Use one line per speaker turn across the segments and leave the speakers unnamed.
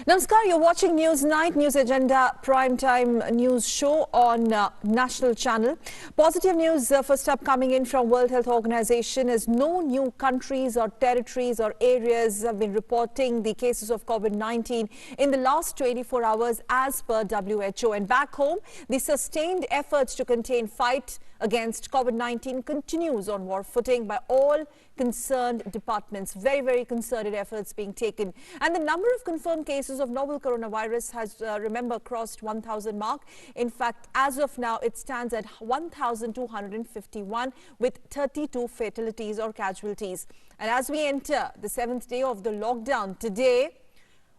Namaskar, you're watching News Night, News Agenda Primetime News Show on National Channel. Positive news first up coming in from World Health Organization is no new countries or territories or areas have been reporting the cases of COVID-19 in the last 24 hours as per WHO. And back home, the sustained efforts to fight against COVID-19 continues on war footing by all concerned departments. Very, very concerted efforts being taken. And the number of confirmed cases of novel coronavirus has, remember, crossed 1,000 mark. In fact, as of now, it stands at 1,251 with 32 fatalities or casualties. And as we enter the 7th day of the lockdown today,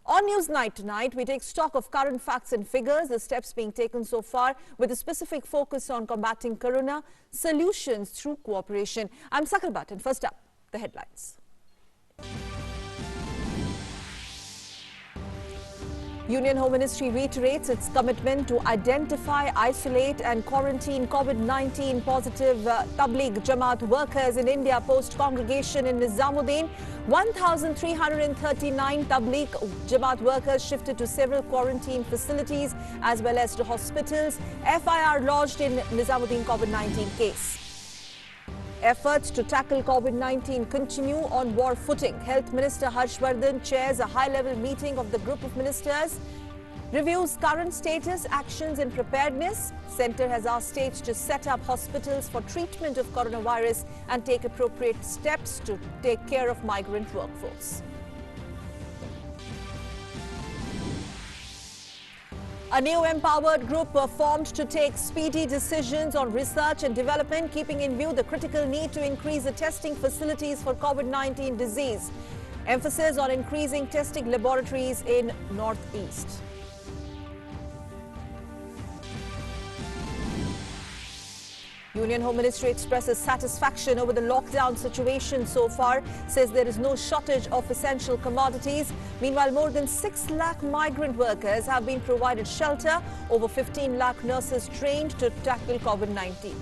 on News Night tonight, we take stock of current facts and figures, the steps being taken so far with a specific focus on combating corona, solutions through cooperation. I'm Sakal Button. First up, the headlines. Union Home Ministry reiterates its commitment to identify, isolate and quarantine COVID-19 positive Tablighi Jamaat workers in India post-congregation in Nizamuddin. 1,339 Tablighi Jamaat workers shifted to several quarantine facilities as well as to hospitals. FIR lodged in Nizamuddin COVID-19 case. Efforts to tackle COVID-19 continue on war footing. Health Minister Harshvardhan chairs a high-level meeting of the group of ministers, reviews current status, actions and preparedness. Centre has asked states to set up hospitals for treatment of coronavirus and take appropriate steps to take care of migrant workforce. A new empowered group formed to take speedy decisions on research and development, keeping in view the critical need to increase the testing facilities for COVID-19 disease. Emphasis on increasing testing laboratories in Northeast. Union Home Ministry expresses satisfaction over the lockdown situation so far, says there is no shortage of essential commodities. Meanwhile, more than 6 lakh migrant workers have been provided shelter, over 15 lakh nurses trained to tackle COVID-19.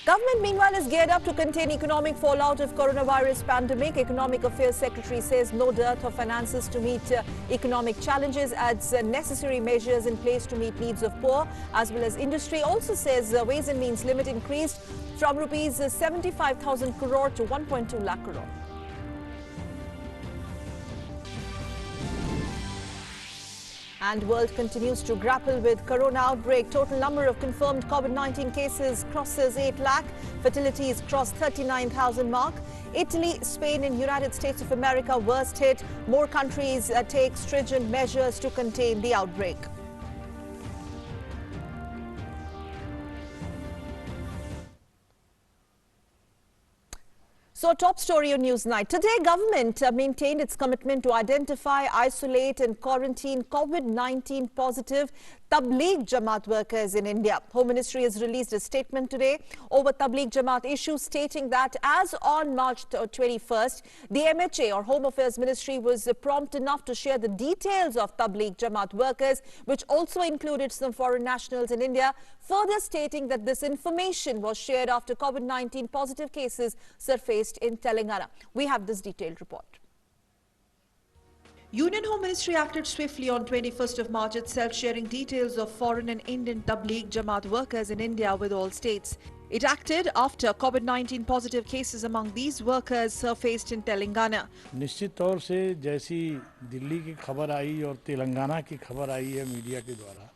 Government, meanwhile, is geared up to contain economic fallout of coronavirus pandemic. Economic Affairs Secretary says no dearth of finances to meet economic challenges, adds necessary measures in place to meet needs of poor as well as industry. Also says Ways and Means limit increased from rupees 75,000 crore to 1.2 lakh crore. And world continues to grapple with corona outbreak. Total number of confirmed COVID-19 cases crosses 8 lakh. Fatalities cross 39,000 mark. Italy, Spain and United States of America worst hit. More countries take stringent measures to contain the outbreak. So, top story on News Night. Today, government maintained its commitment to identify, isolate and quarantine COVID-19 positive Tablighi Jamaat workers in India. Home Ministry has released a statement today over Tablighi Jamaat issue, stating that as on March 21st, the MHA or Home Affairs Ministry was prompt enough to share the details of Tablighi Jamaat workers, which also included some foreign nationals in India, further stating that this information was shared after COVID-19 positive cases surfaced in Telangana. We have this detailed report. Union Home Ministry acted swiftly on 21st of March itself, sharing details of foreign and Indian Tablighi Jamaat workers in India with all states. It acted after COVID-19 positive cases among these workers surfaced in Telangana.
निश्चित तौर से जैसी दिल्ली की खबर आई और तेलंगाना की खबर आई है मीडिया के द्वारा,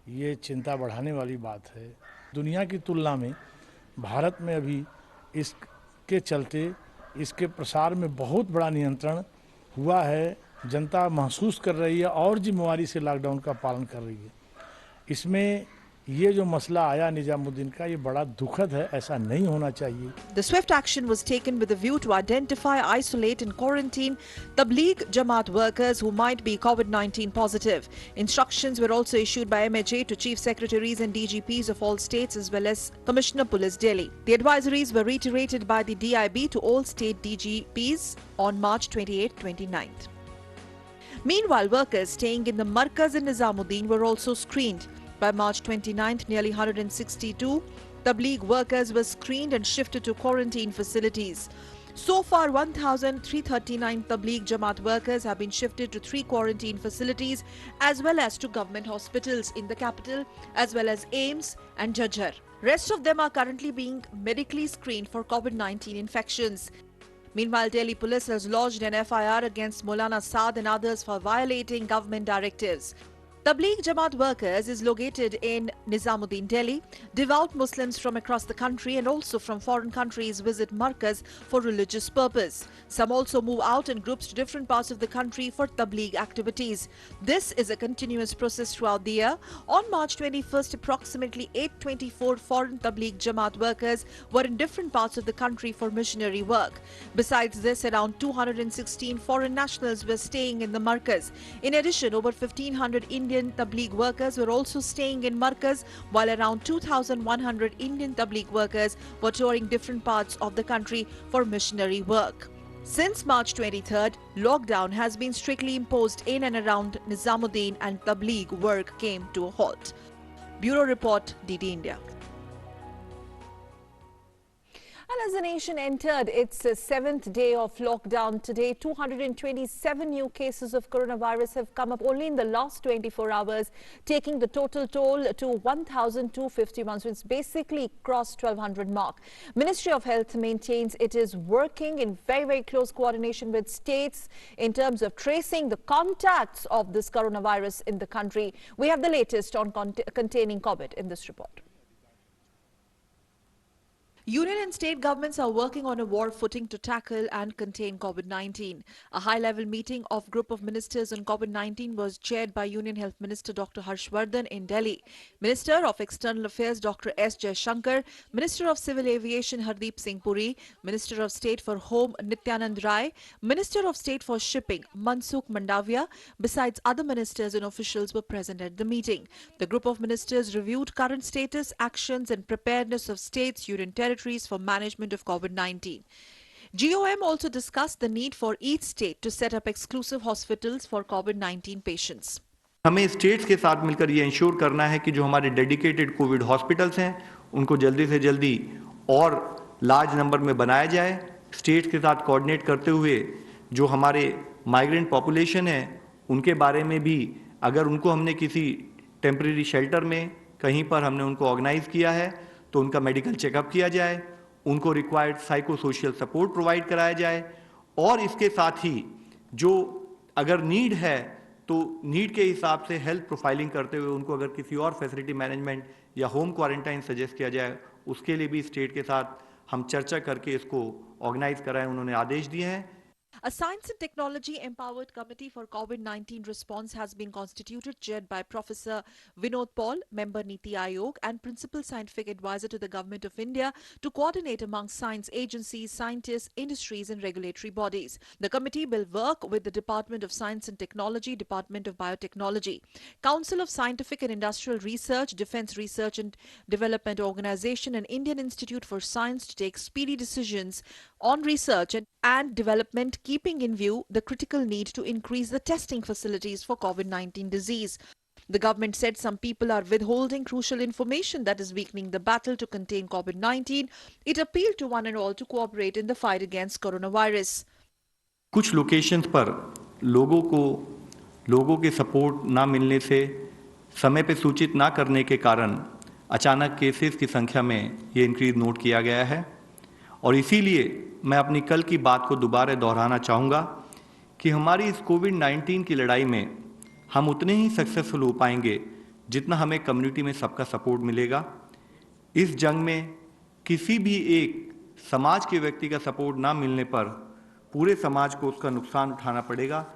ये चिंता बढ़ाने वाली बात है। दुनिया की तुलना में भारत में अभी इसके चलते इसके प्रसार में बहुत बड़ा नियंत्रण हुआ है। जनता महसूस कर रही है और जिम्मेवारी से लॉकडाउन का पालन कर रही है। इसमें ये जो मसला आया निजामुद्दीन का, ये बड़ा दुखद है, ऐसा नहीं होना चाहिए।
The swift action was taken with a view to identify, isolate and quarantine Tablighi Jamaat workers who might be COVID-19 positive. Instructions were also issued by MHA to Chief Secretaries and DGPs of all states as well as Commissioner Police Delhi. The advisories were reiterated by the DIB to all state DGPs on March 28-29th. Meanwhile, workers staying in the Markaz in Nizamuddin were also screened. By March 29th, nearly 162 Tablighi workers were screened and shifted to quarantine facilities.
So far, 1,339 Tablighi Jamaat workers have been shifted to 3 quarantine facilities as well as to government hospitals in the capital as well as AIMS and Jajjar. Rest of them are currently being medically screened for COVID-19 infections. Meanwhile, Delhi police has lodged an FIR against Maulana Saad and others for violating government directives. Tablighi Jamaat workers is located in Nizamuddin, Delhi. Devout Muslims from across the country and also from foreign countries visit Markaz for religious purpose. Some also move out in groups to different parts of the country for Tablighi activities. This is a continuous process throughout the year. On March 21st, approximately 824 foreign Tablighi Jamaat workers were in different parts of the country for missionary work. Besides this, around 216 foreign nationals were staying in the Markaz. In addition, over 1,500 Indian Tablighi workers were also staying in Markaz, while around 2,100 Indian Tablighi workers were touring different parts of the country for missionary work. Since March 23rd, lockdown has been strictly imposed in and around Nizamuddin and Tablighi work came to a halt. Bureau Report, DD India.
And as the nation entered its 7th day of lockdown today, 227 new cases of coronavirus have come up only in the last 24 hours, taking the total toll to 1,251. So it's basically crossed 1,200 mark. Ministry of Health maintains it is working in very close coordination with states in terms of tracing the contacts of this coronavirus in the country. We have the latest on containing COVID in this report.
Union and state governments are working on a war footing to tackle and contain COVID-19. A high-level meeting of group of ministers on COVID-19 was chaired by Union Health Minister Dr. Harshvardhan in Delhi. Minister of External Affairs Dr. S. Jaishankar, Minister of Civil Aviation Hardeep Singh Puri, Minister of State for Home Nityanand Rai, Minister of State for Shipping Mansukh Mandavia, besides other ministers and officials were present at the meeting. The group of ministers reviewed current status, actions and preparedness of states, union territories for management of COVID-19. GOM also discussed the need for each state to set up exclusive hospitals for COVID-19 patients.
हमें states के साथ मिलकर ये ensure करना है कि जो हमारे डेडिकेटेड कोविड हॉस्पिटल्स हैं उनको जल्दी से जल्दी और लार्ज नंबर में बनाया जाए। स्टेट्स के साथ कोऑर्डिनेट करते हुए जो हमारे माइग्रेंट पॉपुलेशन है उनके बारे में भी अगर उनको हमने किसी टेम्परेरी शेल्टर में कहीं पर हमने उनको ऑर्गेनाइज किया है तो उनका मेडिकल चेकअप किया जाए, उनको required psycho social support provide कराया जाए और इसके साथ ही जो अगर नीड है तो नीड के हिसाब से हेल्थ प्रोफाइलिंग करते हुए उनको अगर किसी और फैसिलिटी मैनेजमेंट या होम क्वारंटाइन सजेस्ट किया जाए उसके लिए भी स्टेट के साथ हम चर्चा करके इसको ऑर्गेनाइज कराएं, उन्होंने आदेश दिए हैं।
A Science and Technology Empowered Committee for COVID-19 Response has been constituted, chaired by Professor Vinod Paul, member Niti Aayog and Principal Scientific Advisor to the Government of India to coordinate among science agencies, scientists, industries and regulatory bodies. The committee will work with the Department of Science and Technology, Department of Biotechnology, Council of Scientific and Industrial Research, Defence Research and Development Organisation and Indian Institute for Science to take speedy decisions on research and development, keeping in view the critical need to increase the testing facilities for COVID-19 disease. The government said some people are withholding crucial information that is weakening the battle to contain COVID-19. It appealed to one and all to cooperate in the fight against coronavirus.
कुछ locations पर लोगों के support ना मिलने से समय पे सूचित ना करने के कारण अचानक केसेस की संख्या में ये इंक्रीज नोट किया गया है और इसीलिए मैं अपनी कल की बात को दोबारा दोहराना चाहूँगा कि हमारी इस कोविड-19 की लड़ाई में हम उतने ही सक्सेसफुल हो पाएंगे जितना हमें कम्युनिटी में सबका सपोर्ट मिलेगा। इस जंग में किसी भी एक समाज के व्यक्ति का सपोर्ट ना मिलने पर पूरे समाज को उसका नुकसान उठाना पड़ेगा।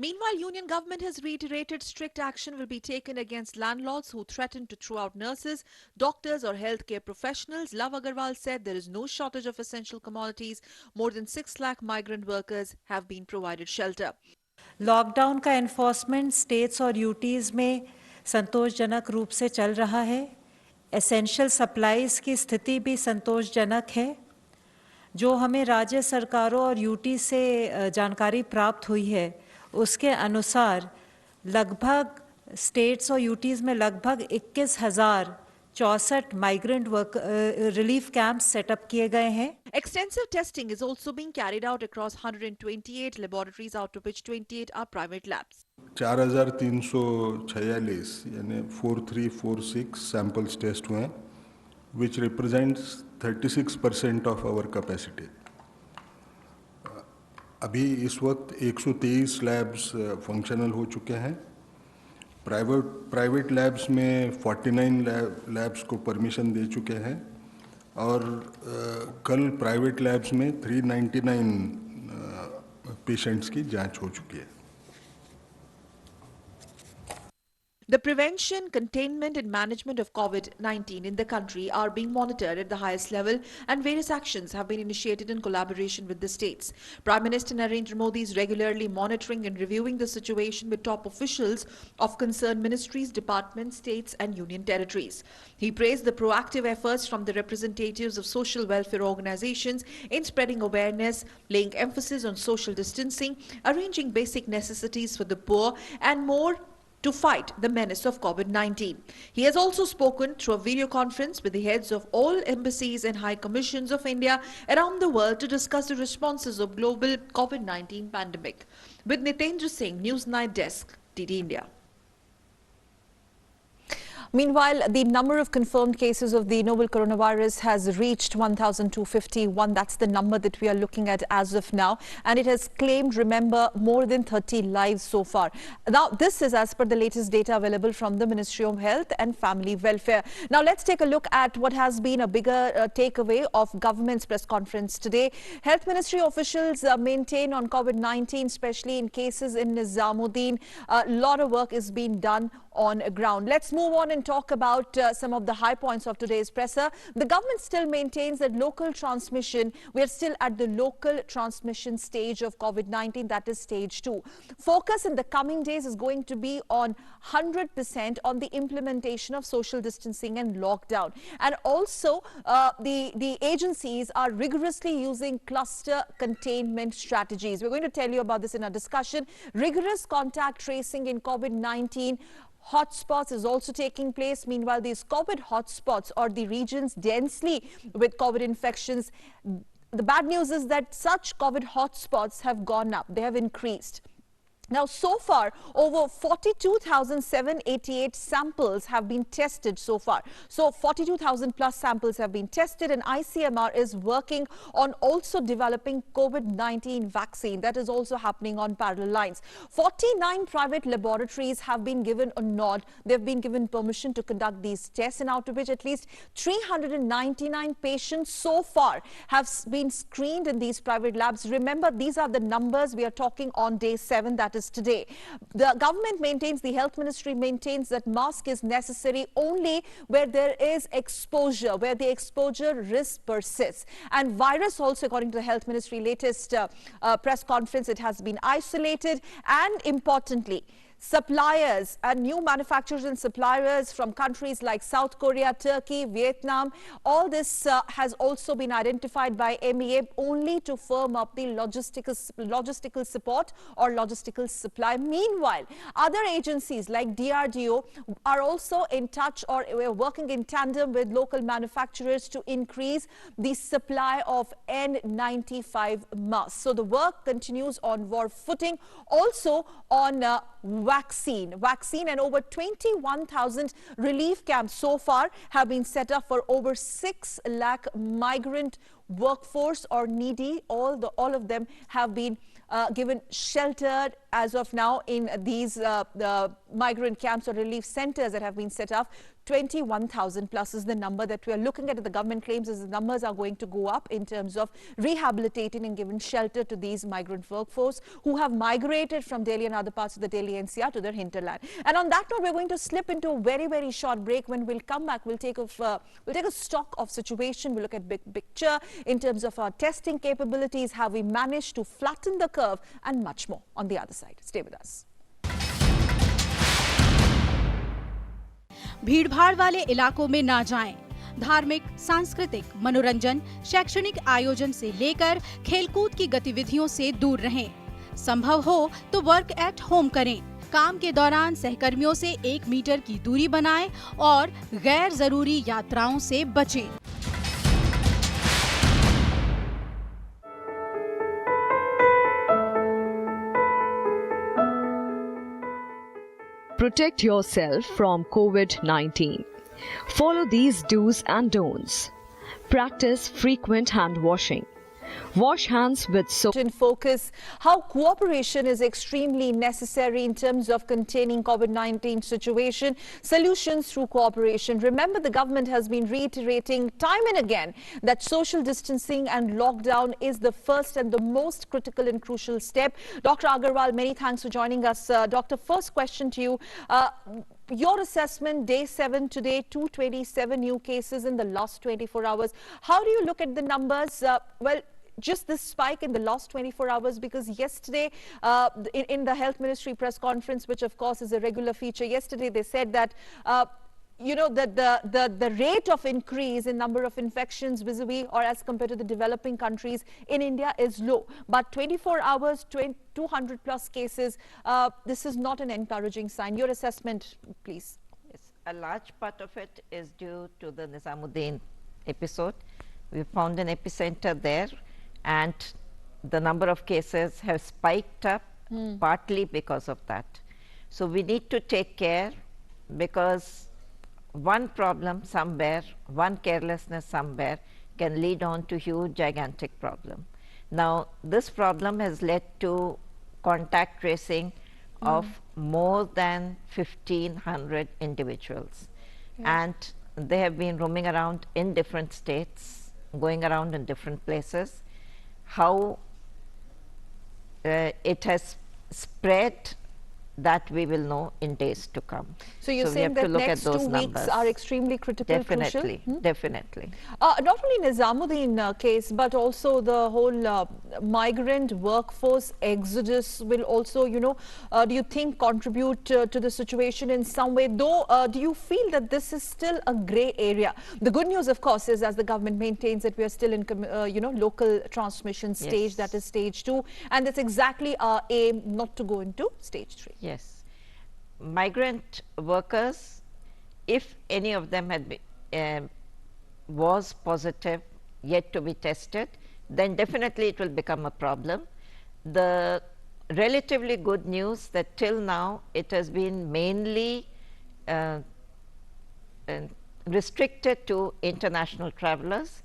Meanwhile, Union government has reiterated strict action will be taken against landlords who threaten to throw out nurses, doctors or healthcare professionals. Love Agarwal said there is no shortage of essential commodities. More than 6 lakh migrant workers have been provided shelter.
Lockdown का enforcement states और UTs में संतोषजनक रूप से चल रहा है। Essential supplies की स्थिति भी संतोषजनक है। जो हमें राज्य सरकारों और यूटी से जानकारी प्राप्त हुई है उसके अनुसार लगभग स्टेट्स और यूटीज़ में लगभग 21,000 64 migrant work relief camp setup किए गए हैं।
Extensive testing is also being carried out across 128 laboratories, out of which 28 are private labs.
4,346 यानी 4346 सैंपल्स टेस्ट हुए, which represents 36% of our capacity. अभी इस वक्त 123 लैब्स फंक्शनल हो चुके हैं। प्राइवेट लैब्स में 49 लैब्स को परमिशन दे चुके हैं और कल प्राइवेट लैब्स में 399 पेशेंट्स की जांच हो चुकी है।
The prevention, containment and management of COVID-19 in the country are being monitored at the highest level, and various actions have been initiated in collaboration with the states. Prime Minister Narendra Modi is regularly monitoring and reviewing the situation with top officials of concerned ministries, departments, states and union territories. He praised the proactive efforts from the representatives of social welfare organizations in spreading awareness, laying emphasis on social distancing, arranging basic necessities for the poor and more to fight the menace of COVID-19. He has also spoken through a video conference with the heads of all embassies and high commissions of India around the world to discuss the responses of global COVID-19 pandemic. With Nitendra Singh, News Night Desk, DD India.
Meanwhile, the number of confirmed cases of the novel coronavirus has reached 1,251. That's the number that we are looking at as of now. And it has claimed, remember, more than 30 lives so far. Now, this is as per the latest data available from the Ministry of Health and Family Welfare. Now, let's take a look at what has been a bigger takeaway of government's press conference today. Health Ministry officials maintain on COVID-19, especially in cases in Nizamuddin. A lot of work is being done on ground. Let's move on and talk about some of the high points of today's presser. The government still maintains that local transmission, we are still at the local transmission stage of COVID-19, that is stage 2. Focus in the coming days is going to be on 100% on the implementation of social distancing and lockdown. And also the agencies are rigorously using cluster containment strategies. We're going to tell you about this in our discussion. Rigorous contact tracing in COVID-19 hotspots is also taking place. Meanwhile, these COVID hotspots or the regions densely with COVID infections, the bad news is that such COVID hotspots have gone up. They have increased. Now, so far, over 42,788 samples have been tested so far. So, 42,000 plus samples have been tested, and ICMR is working on also developing COVID-19 vaccine. That is also happening on parallel lines. 49 private laboratories have been given a nod. They've been given permission to conduct these tests, and out of which at least 399 patients so far have been screened in these private labs. Remember, these are the numbers we are talking on day 7, that is today. The government maintains, the health ministry maintains that mask is necessary only where there is exposure, where the exposure risk persists. And virus also, according to the health ministry latest press conference, it has been isolated. And importantly, suppliers and new manufacturers and suppliers from countries like South Korea, Turkey, Vietnam, all this has also been identified by MEA only to firm up the logistical support or logistical supply. Meanwhile, other agencies like DRDO are also in touch or we're working in tandem with local manufacturers to increase the supply of N95 masks. So the work continues on war footing, also on vaccine, and over 21,000 relief camps so far have been set up for over 6 lakh migrant workforce or needy. All of them have been given shelter as of now in these the migrant camps or relief centers that have been set up. 21,000 plus is the number that we are looking at. The government claims is the numbers are going to go up in terms of rehabilitating and giving shelter to these migrant workforce who have migrated from Delhi and other parts of the Delhi NCR to their hinterland. And on that note, we're going to slip into a very, very short break. When we'll come back, we'll take a stock of situation. We'll look at big picture in terms of our testing capabilities, how we managed to flatten the curve, and much more on the other side. Stay with us.
भीड़भाड़ वाले इलाकों में ना जाएं। धार्मिक, सांस्कृतिक, मनोरंजन, शैक्षणिक आयोजन से लेकर खेलकूद की गतिविधियों से दूर रहें। संभव हो तो वर्क एट होम करें। काम के दौरान सहकर्मियों से 1 मीटर की दूरी बनाएं और गैर जरूरी यात्राओं से बचें।
Protect yourself from COVID-19. Follow these do's and don'ts. Practice frequent hand washing. Wash hands with soap.
In focus, how cooperation is extremely necessary in terms of containing COVID-19 situation, solutions through cooperation. Remember, the government has been reiterating time and again that social distancing and lockdown is the first and the most critical and crucial step. Dr. Agarwal, many thanks for joining us. Doctor, first question to you. Your assessment, day 7 today, 227 new cases in the last 24 hours. How do you look at the numbers? Well, just this spike in the last 24 hours, because yesterday in the Health Ministry press conference, which of course is a regular feature, yesterday they said that you know, that the rate of increase in number of infections vis-a-vis or as compared to the developing countries in India is low. But 24 hours, 200 plus cases, this is not an encouraging sign. Your assessment, please.
Yes, a large part of it is due to the Nizamuddin episode. We found an epicenter there, and the number of cases have spiked up partly because of that. So we need to take care, because one problem somewhere, one carelessness somewhere can lead on to huge gigantic problem. Now this problem has led to contact tracing of more than 1,500 individuals. And they have been roaming around in different states, going around in different places. How it has spread, that we will know in days to come.
So you're saying that next 2 weeks are extremely critical,
definitely,
crucial?
Definitely.
Not only Nizamuddin case, but also the whole migrant workforce exodus will also, you know, do you think contribute to the situation in some way? Though, do you feel that this is still a grey area? The good news, of course, is as the government maintains that we are still in, you know, local transmission stage, that is stage 2, and that's exactly our aim, not to go into stage 3.
Yes. Migrant workers, if any of them had been, was positive, yet to be tested, then definitely it will become a problem. The relatively good news that till now it has been mainly restricted to international travelers,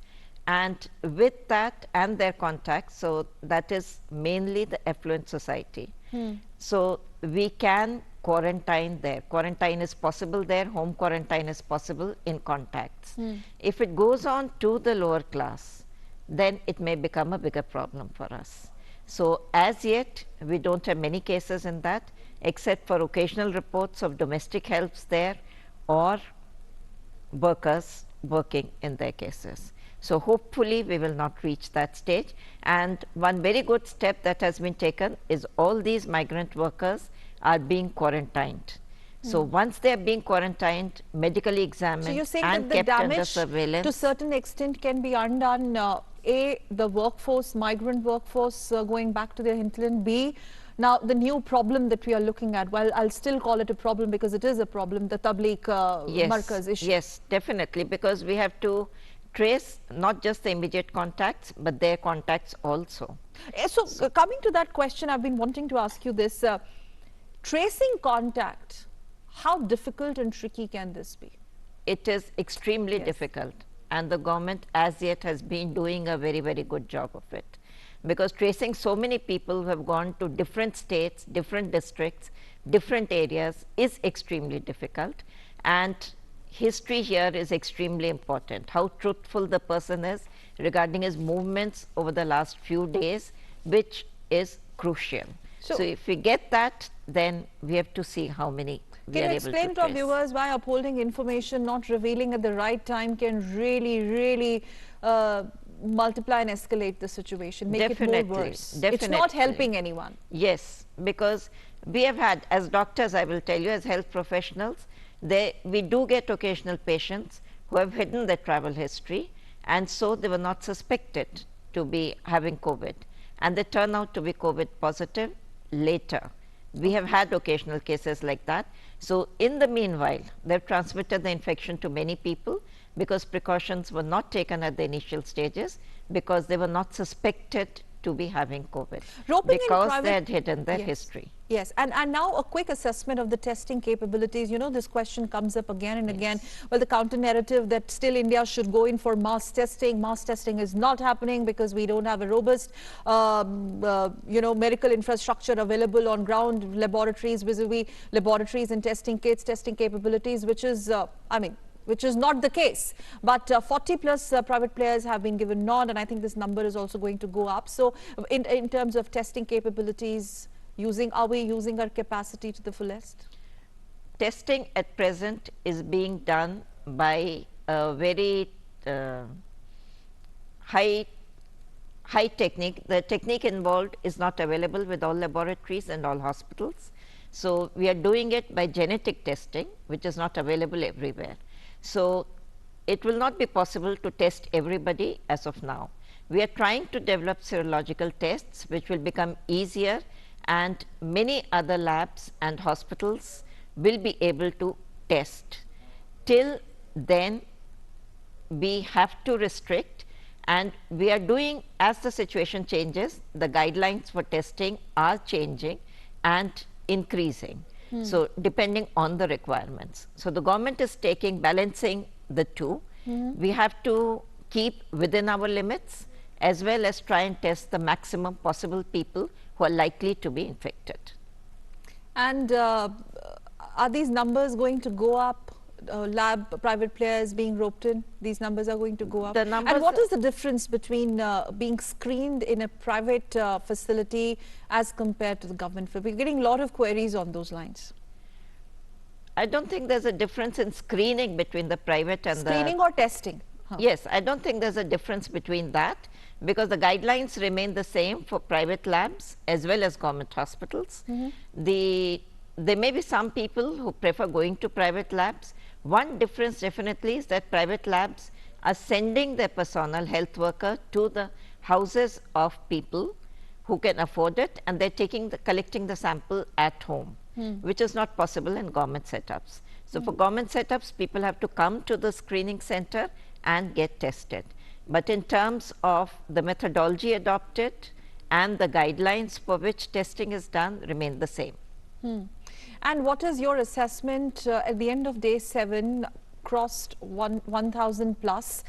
and with that and their contacts, so that is mainly the affluent society. So we can quarantine there. Quarantine is possible there, home quarantine is possible in contacts. If it goes on to the lower class, then it may become a bigger problem for us. So as yet, we don't have many cases in that, except for occasional reports of domestic helps there or workers working in their cases. So hopefully we will not reach that stage. And one very good step that has been taken is all these migrant workers are being quarantined. So once they are being quarantined, medically examined,
so you're saying
and
that the
kept under
damage
surveillance,
to a certain extent can be undone, A, the workforce, migrant workforce going back to their hinterland, B, now the new problem that we are looking at, well, I'll still call it a problem because it is a problem, the Tablighi Markaz issue.
Yes, definitely, because we have to trace not just the immediate contacts, but their contacts also.
So coming to that question, I've been wanting to ask you this. Tracing contact, how difficult and tricky can this be?
It is extremely difficult, and the government as yet has been doing a very, very good job of it. Because tracing so many people who have gone to different states, different districts, different areas is extremely difficult. And history here is extremely important. How truthful the person is regarding his movements over the last few days, which is crucial. So if we get that, then we have to see how many we are able to trace. Can you explain to our viewers why upholding information, not revealing at the right time, can really multiply and escalate the situation, make it more worse? It's not helping anyone. Yes, because we have had, as doctors, I will tell you, as health professionals, we do get occasional patients who have hidden their travel history, and so they were not suspected to be having COVID, and they turn out to be COVID positive later. We have had occasional cases like that. So in the meanwhile, they've transmitted the infection to many people because precautions were not taken at the initial stages, because they were not suspected to be having COVID, because they had hidden their history.
Yes, and now a quick assessment of the testing capabilities. You know, this question comes up again and again. Well, the counter narrative that still India should go in for mass testing. Mass testing is not happening because we don't have a robust, medical infrastructure available on ground, laboratories, vis-a-vis laboratories and testing kits, testing capabilities, which is, which is not the case. But 40 plus private players have been given nod, and I think this number is also going to go up. So in terms of testing capabilities, are we using our capacity to the fullest?
Testing at present is being done by a very high technique. The technique involved is not available with all laboratories and all hospitals. So we are doing it by genetic testing, which is not available everywhere. So it will not be possible to test everybody as of now. We are trying to develop serological tests, which will become easier, and many other labs and hospitals will be able to test. Till then, we have to restrict, and we are doing, as the situation changes, the guidelines for testing are changing and increasing. So depending on the requirements. So the government is balancing the two. We have to keep within our limits, as well as try and test the maximum possible people who are likely to be infected.
And are these numbers going to go up? Private players being roped in, these numbers are going to go up. And what is the difference between being screened in a private facility as compared to the government? We're getting a lot of queries on those lines.
I don't think there's a difference in screening between the private and
screening or testing?
Yes, I don't think there's a difference between that, because the guidelines remain the same for private labs as well as government hospitals. There may be some people who prefer going to private labs. One difference definitely is that private labs are sending their personnel, health worker, to the houses of people who can afford it, and they're collecting the sample at home, which is not possible in government setups. So for government setups, people have to come to the screening center and get tested. But in terms of the methodology adopted and the guidelines for which testing is done remain the same.
And what is your assessment at the end of day 7, crossed 1,000 plus?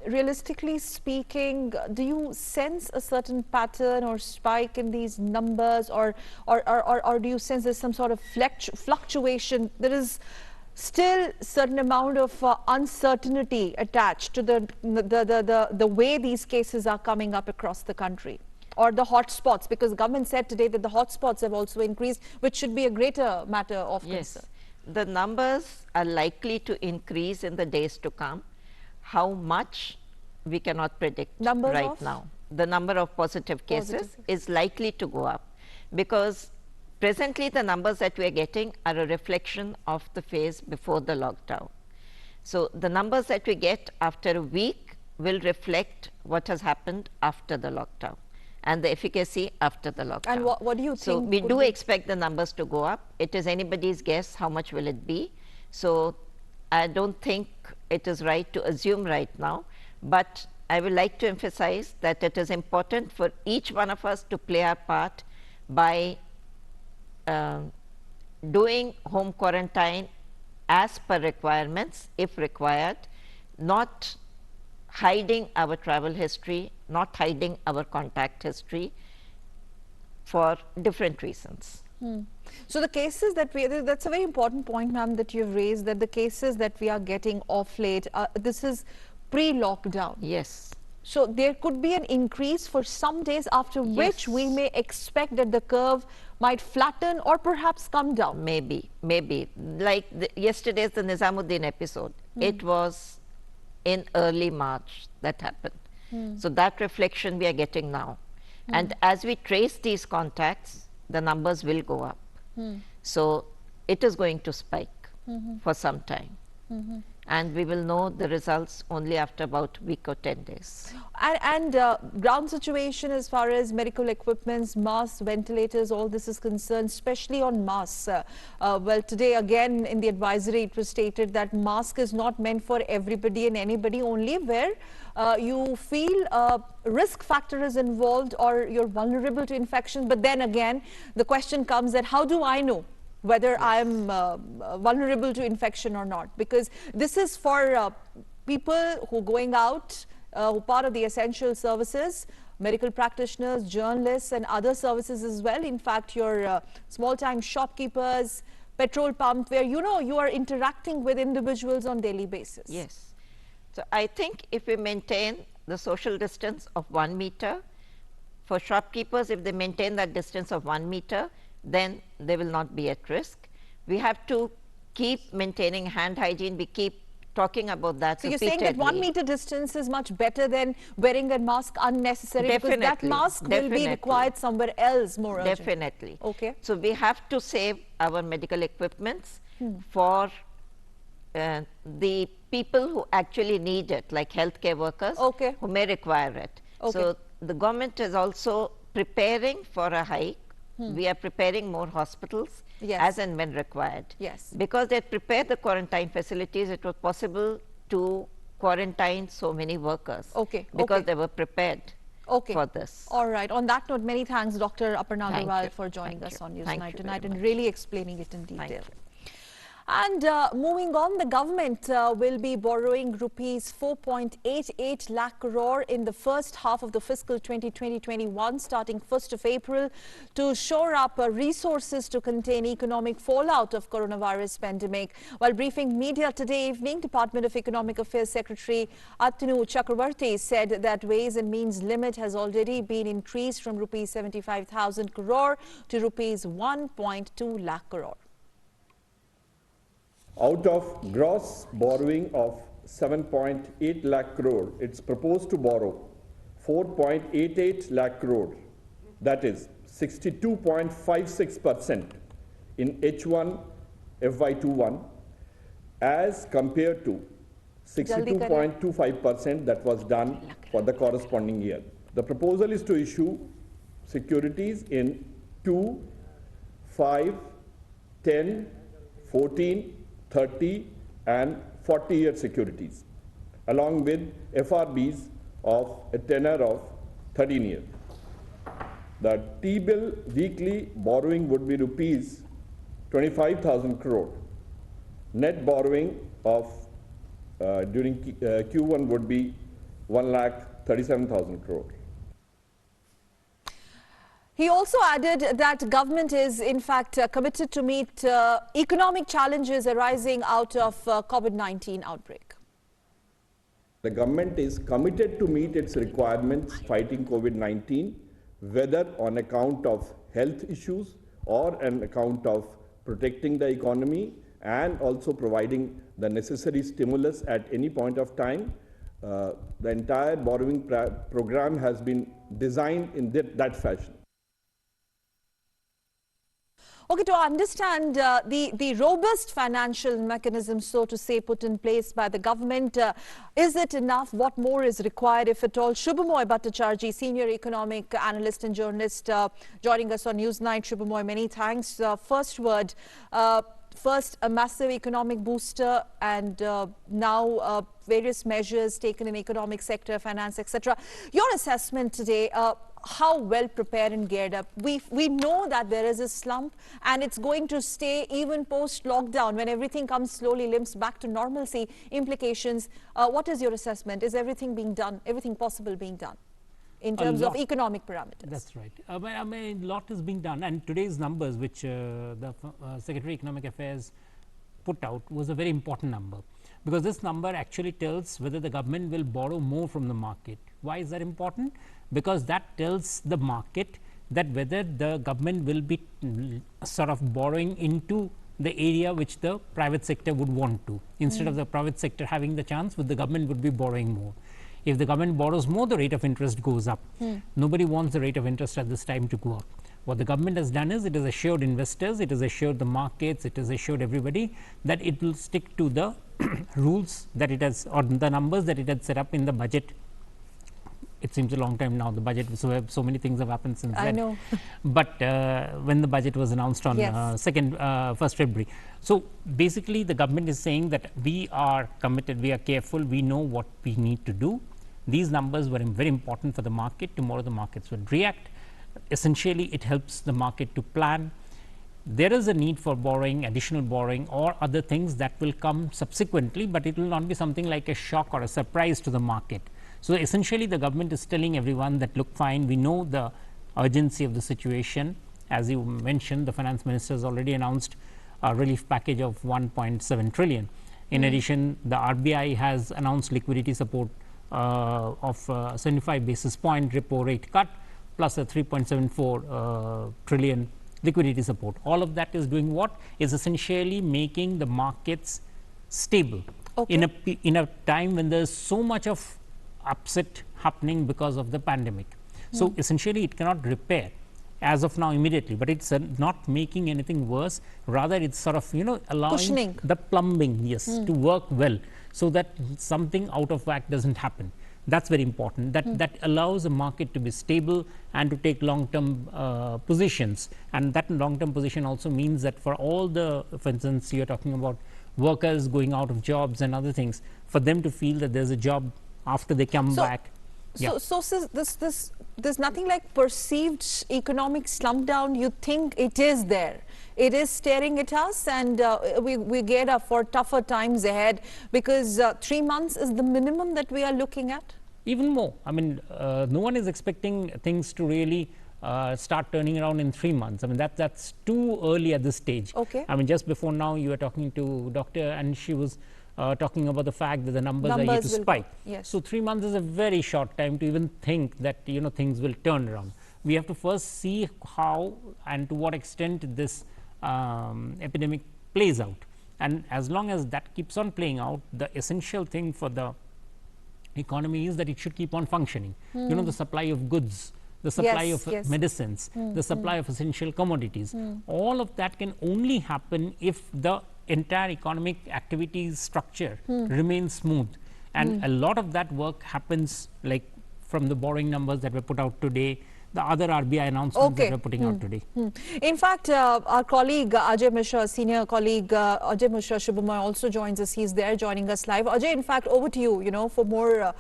Realistically speaking, do you sense a certain pattern or spike in these numbers, or do you sense there's some sort of fluctuation? There is still certain amount of uncertainty attached to the way these cases are coming up across the country, or the hotspots, because the government said today that the hotspots have also increased, which should be a greater matter of concern.
The numbers are likely to increase in the days to come. How much, we cannot predict right now. The number of positive cases is likely to go up, because presently the numbers that we are getting are a reflection of the phase before the lockdown. So the numbers that we get after a week will reflect what has happened after the lockdown and the efficacy after the lockdown.
And what do you think?
So we do expect the numbers to go up. It is anybody's guess how much will it be. So I don't think it is right to assume right now, but I would like to emphasize that it is important for each one of us to play our part by doing home quarantine as per requirements, if required, not hiding our travel history, not hiding our contact history for different reasons.
So the cases that that's a very important point, ma'am, that you've raised, that the cases that we are getting off late, this is pre-lockdown.
Yes.
So there could be an increase for some days, after which we may expect that the curve might flatten or perhaps come down.
Maybe. Like yesterday's the Nizamuddin episode, it was in early March that happened. So that reflection we are getting now. And as we trace these contacts, the numbers will go up. So it is going to spike for some time. and we will know the results only after about a week or 10 days.
And ground situation as far as medical equipments, masks, ventilators, all this is concerned, especially on masks. Well, today again in the advisory it was stated that mask is not meant for everybody and anybody, only where you feel a risk factor is involved or you're vulnerable to infection. But then again, the question comes that how do I know whether I'm vulnerable to infection or not? Because this is for people who are going out, who part of the essential services, medical practitioners, journalists and other services as well. In fact, your small-time shopkeepers, petrol pump, where you are interacting with individuals on daily basis.
Yes. So I think if we maintain the social distance of 1 meter, for shopkeepers, if they maintain that distance of 1 meter, then they will not be at risk. We have to keep maintaining hand hygiene. We keep talking about that.
So you're saying that 1 meter distance is much better than wearing a mask unnecessarily, because that mask will be required somewhere else more urgent.
Definitely.
Okay.
So we have to save our medical equipments for the people who actually need it, like healthcare workers who may require it. So the government is also preparing for a hike. We are preparing more hospitals as and when required.
Yes.
Because they prepared the quarantine facilities, it was possible to quarantine so many workers. Because they were prepared for this.
All right. On that note, many thanks, Dr. Aparna Agarwal, for joining us on Newsnight tonight and really explaining it in detail. And moving on, the government will be borrowing rupees 4.88 lakh crore in the first half of the fiscal 2020-21 starting 1st of April to shore up resources to contain economic fallout of coronavirus pandemic. While briefing media today evening, Department of Economic Affairs Secretary Atanu Chakravarti said that Ways and Means limit has already been increased from rupees 75,000 crore to rupees 1.2 lakh crore.
Out of gross borrowing of 7.8 lakh crore, it's proposed to borrow 4.88 lakh crore, that is 62.56% in H1 FY21 as compared to 62.25% that was done for the corresponding year. The proposal is to issue securities in 2, 5, 10, 14, 30 and 40-year securities, along with FRBs of a tenor of 13 years. The T-bill weekly borrowing would be rupees 25,000 crore. Net borrowing of during Q1 would be 1,37,000 crore.
He also added that government is in fact committed to meet economic challenges arising out of COVID-19 outbreak.
The government is committed to meet its requirements fighting COVID-19, whether on account of health issues or on account of protecting the economy and also providing the necessary stimulus at any point of time. The entire borrowing program has been designed in that fashion.
Okay, to understand the robust financial mechanism, so to say, put in place by the government, is it enough? What more is required, if at all? Shubhamoy Bhattacharjee, senior economic analyst and journalist, joining us on Newsnight. Shubhamoy, many thanks. First word, first a massive economic booster and now various measures taken in economic sector, finance, etc. Your assessment today, how well prepared and geared up? We know that there is a slump and it's going to stay even post-lockdown when everything comes slowly, limps back to normalcy. Implications, what is your assessment? Is everything being done, everything possible being done in terms of economic parameters?
That's right. I mean, a lot is being done, and today's numbers which the Secretary of Economic Affairs put out was a very important number, because this number actually tells whether the government will borrow more from the market. Why is that important? Because that tells the market that whether the government will be sort of borrowing into the area which the private sector would want to. Instead of the private sector having the chance, the government would be borrowing more. If the government borrows more, the rate of interest goes up. Nobody wants the rate of interest at this time to go up. What the government has done is it has assured investors, it has assured the markets, it has assured everybody that it will stick to the rules that it has, or the numbers that it had set up in the budget. It seems a long time now, the budget, so many things have happened since then.
I know.
But when the budget was announced on
Yes.
1st February. So basically the government is saying that we are committed, we are careful, we know what we need to do. These numbers were very important for the market. Tomorrow the markets will react. Essentially it helps the market to plan. There is a need for borrowing, additional borrowing or other things that will come subsequently, but it will not be something like a shock or a surprise to the market. So essentially the government is telling everyone that look fine, we know the urgency of the situation. As you mentioned, the finance minister has already announced a relief package of 1.7 trillion. In addition, the RBI has announced liquidity support of 75 basis point repo rate cut plus a 3.74 trillion liquidity support. All of that is doing what? Is essentially making the markets stable.
Okay.
In a time when there is so much of upset happening because of the pandemic. So essentially it cannot repair as of now immediately, but it's not making anything worse. Rather it's sort of, you know, allowing
Cushioning.
the plumbing, yes, to work well, so that something out of whack doesn't happen. That's very important. That allows the market to be stable and to take long-term positions. And that long-term position also means that for all the, for instance, you're talking about workers going out of jobs and other things, for them to feel that there's a job after they come back.
So there's nothing like perceived economic slump down. You think it is there? It is staring at us, and we get up for tougher times ahead, because 3 months is the minimum that we are looking at.
Even more. I mean, no one is expecting things to really start turning around in 3 months. I mean, that's too early at this stage.
Okay.
I mean, just before now, you were talking to doctor, and she was talking about the fact that the numbers are yet to spike.
Yes.
So 3 months is a very short time to even think that, you know, things will turn around. We have to first see how and to what extent this epidemic plays out. And as long as that keeps on playing out, the essential thing for the economy is that it should keep on functioning. You know, the supply of goods, the supply of medicines, the supply of essential commodities, all of that can only happen if the entire economic activities structure remains smooth. And a lot of that work happens like from the borrowing numbers that were put out today, the other RBI announcements that we're putting out today.
In fact, our colleague Ajay Mishra, senior colleague Ajay Mishra Shubhamoy also joins us. He's there joining us live. Ajay, in fact, over to you, you know, for more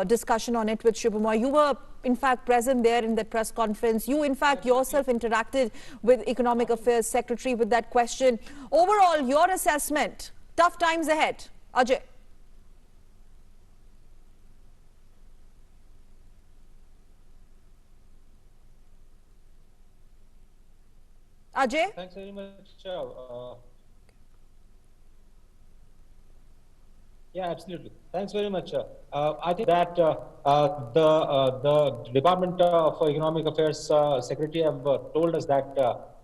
discussion on it with Shubhamoy. You were in fact present there in that press conference. You in fact yourself interacted with Economic Affairs Secretary with that question. Overall, your assessment, tough times ahead. Ajay. Ajay?
Thanks very much. Yeah, absolutely. Thanks very much. I think that the Department for Economic Affairs Secretary have told us that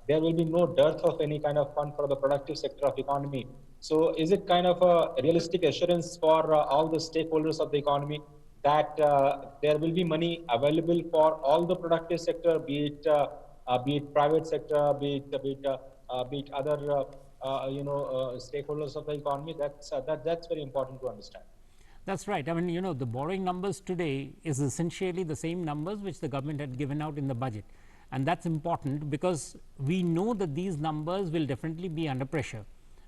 there will be no dearth of any kind of fund for the productive sector of economy. So is it kind of a realistic assurance for all the stakeholders of the economy that there will be money available for all the productive sector, be it private sector, be it other stakeholders of the economy? That's very important to understand.
That's right. I mean, you know, the borrowing numbers today is essentially the same numbers which the government had given out in the budget. And that's important because we know that these numbers will definitely be under pressure.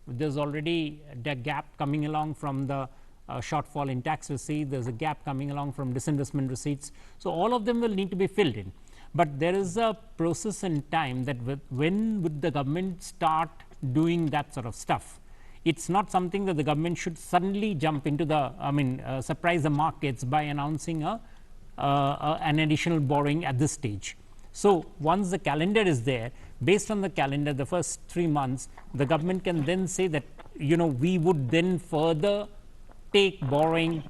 There's already a gap coming along from the shortfall in tax receipts. There's a gap coming along from disinvestment receipts. So all of them will need to be filled in. But there is a process and time that when would the government start doing that sort of stuff? It's not something that the government should suddenly jump into the, surprise the markets by announcing an additional borrowing at this stage. So once the calendar is there, based on the calendar, the first 3 months, the government can then say that, you know, we would then further take borrowing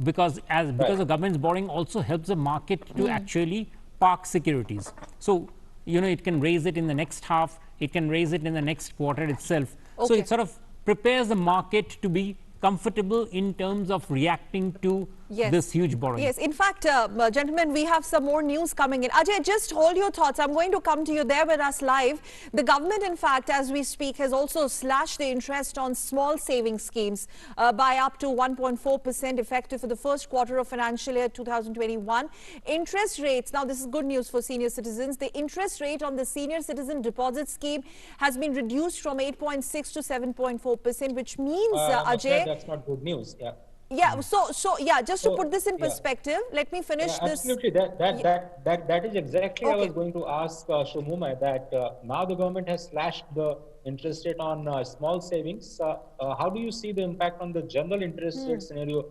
because the government's borrowing also helps the market to actually park securities. So, you know, it can raise it in the next half, it can raise it in the next quarter itself. Okay. So it sort of prepares the market to be comfortable in terms of reacting to this huge borrowing.
Yes, in fact, gentlemen, we have some more news coming in. Ajay, just hold your thoughts. I'm going to come to you there with us live. The government, in fact, as we speak, has also slashed the interest on small savings schemes by up to 1.4% effective for the first quarter of financial year 2021. Interest rates, now this is good news for senior citizens. The interest rate on the senior citizen deposit scheme has been reduced from 8.6 to 7.4%, which means, Ajay,
that's not good news. Yeah.
Yeah, just to put this in perspective, let me finish this.
Absolutely, that is exactly I was going to ask Shumuma, that now the government has slashed the interest rate on small savings. How do you see the impact on the general interest rate scenario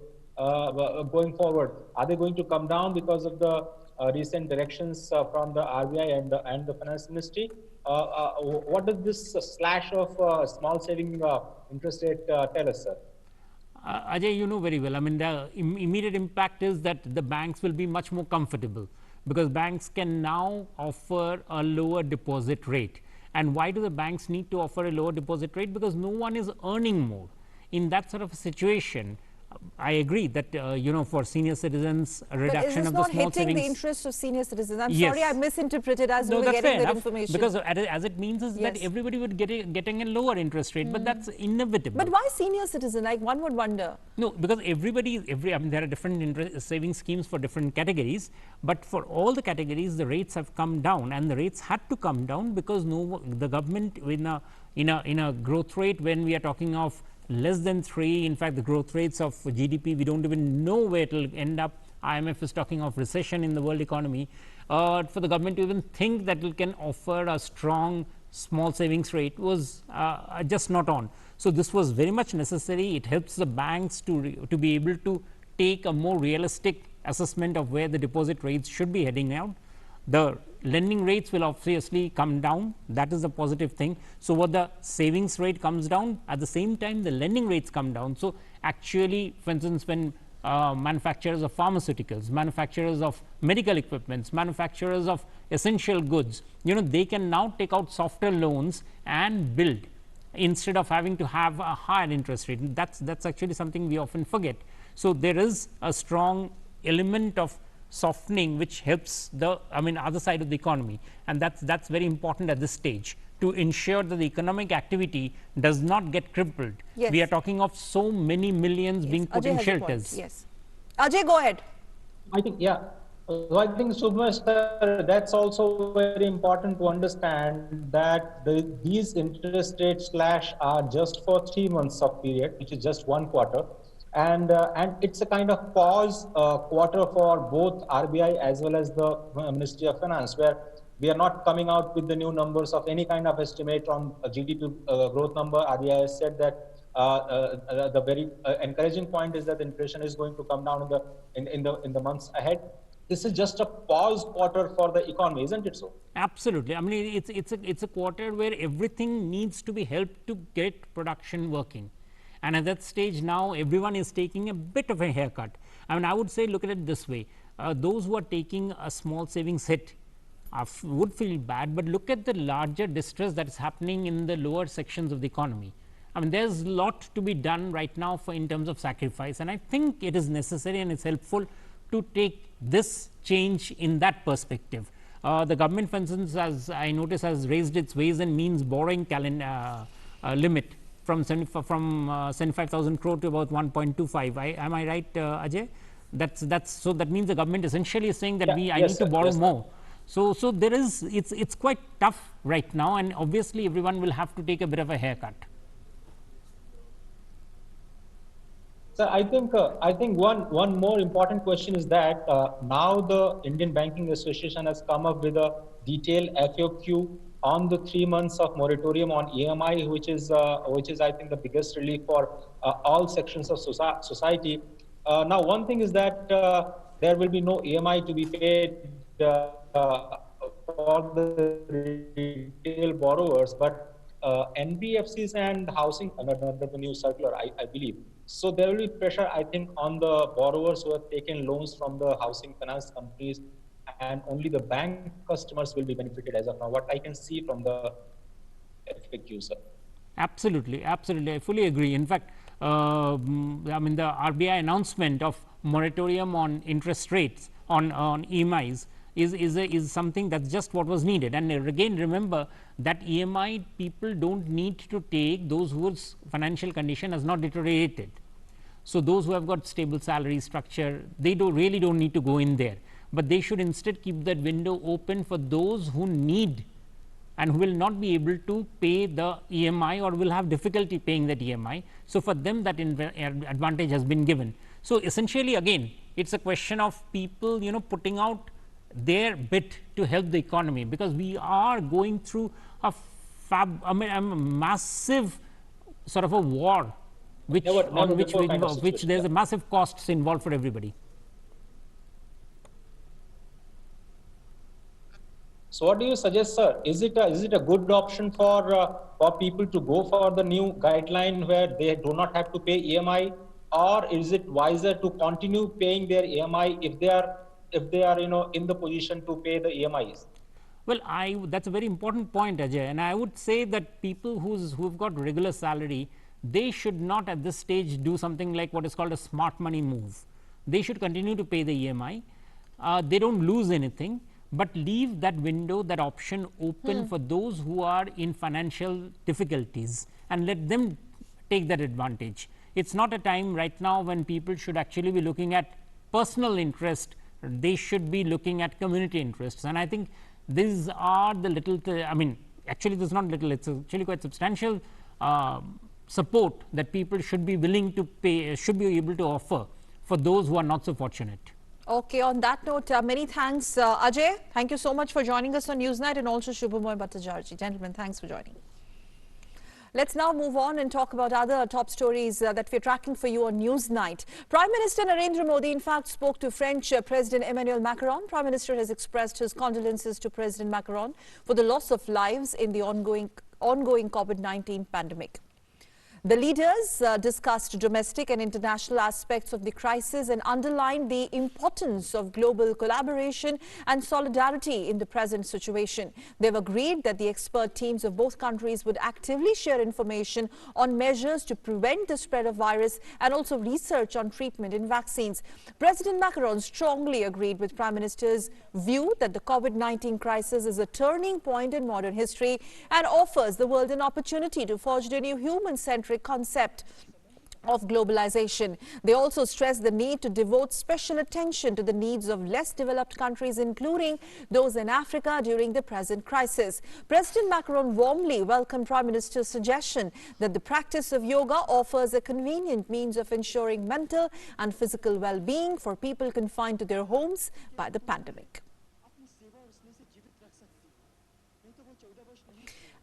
going forward? Are they going to come down because of the recent directions from the RBI and the Finance Ministry? What does this slash of small saving interest rate tell us, sir?
Ajay, you know very well. I mean, the immediate impact is that the banks will be much more comfortable because banks can now offer a lower deposit rate. And why do the banks need to offer a lower deposit rate? Because no one is earning more. In that sort of a situation, I agree that, for senior citizens, a reduction of the small savings.
But is this not hitting the interest of senior citizens? I'm sorry, I misinterpreted as we were getting that information.
Because as it means is that everybody would getting a lower interest rate, but that's inevitable.
But why senior citizen? Like, one would wonder.
No, because I mean, there are different saving schemes for different categories, but for all the categories, the rates have come down, and the rates had to come down because the government in a growth rate, when we are talking of less than 3, in fact, the growth rates of GDP, we don't even know where it will end up. IMF is talking of recession in the world economy. For the government to even think that it can offer a strong small savings rate was just not on. So this was very much necessary. It helps the banks to be able to take a more realistic assessment of where the deposit rates should be heading out. The lending rates will obviously come down. That is a positive thing. So what the savings rate comes down, at the same time the lending rates come down. So actually, for instance, when manufacturers of pharmaceuticals, manufacturers of medical equipments, manufacturers of essential goods, they can now take out softer loans and build instead of having to have a higher interest rate. That's actually something we often forget. So there is a strong element of softening which helps the other side of the economy, and that's very important at this stage to ensure that the economic activity does not get crippled. We are talking of so many millions being put in shelters.
Yes, Ajay, go ahead.
I think Subhash, sir, that's also very important to understand that these interest rate slash are just for 3 months of period, which is just 1 quarter. And it's a kind of pause quarter for both RBI as well as the Ministry of Finance, where we are not coming out with the new numbers of any kind of estimate on a GDP growth number. RBI has said that the very encouraging point is that inflation is going to come down in the months ahead. This is just a pause quarter for the economy, isn't it so?
Absolutely. I mean, it's a quarter where everything needs to be helped to get production working. And at that stage now, everyone is taking a bit of a haircut. I mean, I would say, look at it this way. Those who are taking a small savings hit would feel bad, but look at the larger distress that is happening in the lower sections of the economy. I mean, there's a lot to be done right now in terms of sacrifice. And I think it is necessary and it's helpful to take this change in that perspective. The government, for instance, as I notice, has raised its ways and means borrowing limit from 75,000 crore to about 1.25. Am I right, Ajay? So that means the government essentially is saying that I need to borrow more. So there is, it's quite tough right now, and obviously everyone will have to take a bit of a haircut.
So I think one more important question is that now the Indian Banking Association has come up with a detailed FAQ on the 3 months of moratorium on EMI, which is I think the biggest relief for all sections of society. Now, one thing is that there will be no EMI to be paid for the retail borrowers, but NBFCs and housing under the new circular, I believe. So there will be pressure, I think, on the borrowers who have taken loans from the housing finance companies, and only the bank customers will be benefited as of now, what I can see from the FAQ, sir.
Absolutely, absolutely. I fully agree. In fact, I mean, the RBI announcement of moratorium on interest rates on EMIs is something that's just what was needed. And again, remember that EMI people don't need to take those whose financial condition has not deteriorated. So those who have got stable salary structure, they really don't need to go in there, but they should instead keep that window open for those who need and who will not be able to pay the EMI or will have difficulty paying that EMI. So for them, that advantage has been given. So essentially, again, it's a question of people, putting out their bit to help the economy, because we are going through a massive sort of a war, which there's a massive costs involved for everybody.
So what do you suggest, sir? Is it a good option for people to go for the new guideline where they do not have to pay EMI, or is it wiser to continue paying their EMI if they are in the position to pay the EMIs?
Well, that's a very important point, Ajay, and I would say that people who've got regular salary, they should not at this stage do something like what is called a smart money move. They should continue to pay the EMI. They don't lose anything, but leave that window, that option open for those who are in financial difficulties, and let them take that advantage. It's not a time right now when people should actually be looking at personal interest. They should be looking at community interests, and I think these are the little, actually this is not little, it's actually quite substantial support that people should be willing to pay, should be able to offer for those who are not so fortunate.
Okay, on that note, many thanks, Ajay. Thank you so much for joining us on Newsnight, and also Shubhamoy Bhattacharjee. Gentlemen, thanks for joining. Let's now move on and talk about other top stories that we're tracking for you on Newsnight. Prime Minister Narendra Modi, in fact, spoke to French President Emmanuel Macron. Prime Minister has expressed his condolences to President Macron for the loss of lives in the ongoing COVID-19 pandemic. The leaders discussed domestic and international aspects of the crisis and underlined the importance of global collaboration and solidarity in the present situation. They've agreed that the expert teams of both countries would actively share information on measures to prevent the spread of virus and also research on treatment and vaccines. President Macron strongly agreed with Prime Minister's view that the COVID-19 crisis is a turning point in modern history and offers the world an opportunity to forge a new human-centric concept of globalization. They also stressed the need to devote special attention to the needs of less developed countries, including those in Africa during the present crisis. President Macron warmly welcomed Prime Minister's suggestion that the practice of yoga offers a convenient means of ensuring mental and physical well-being for people confined to their homes by the pandemic.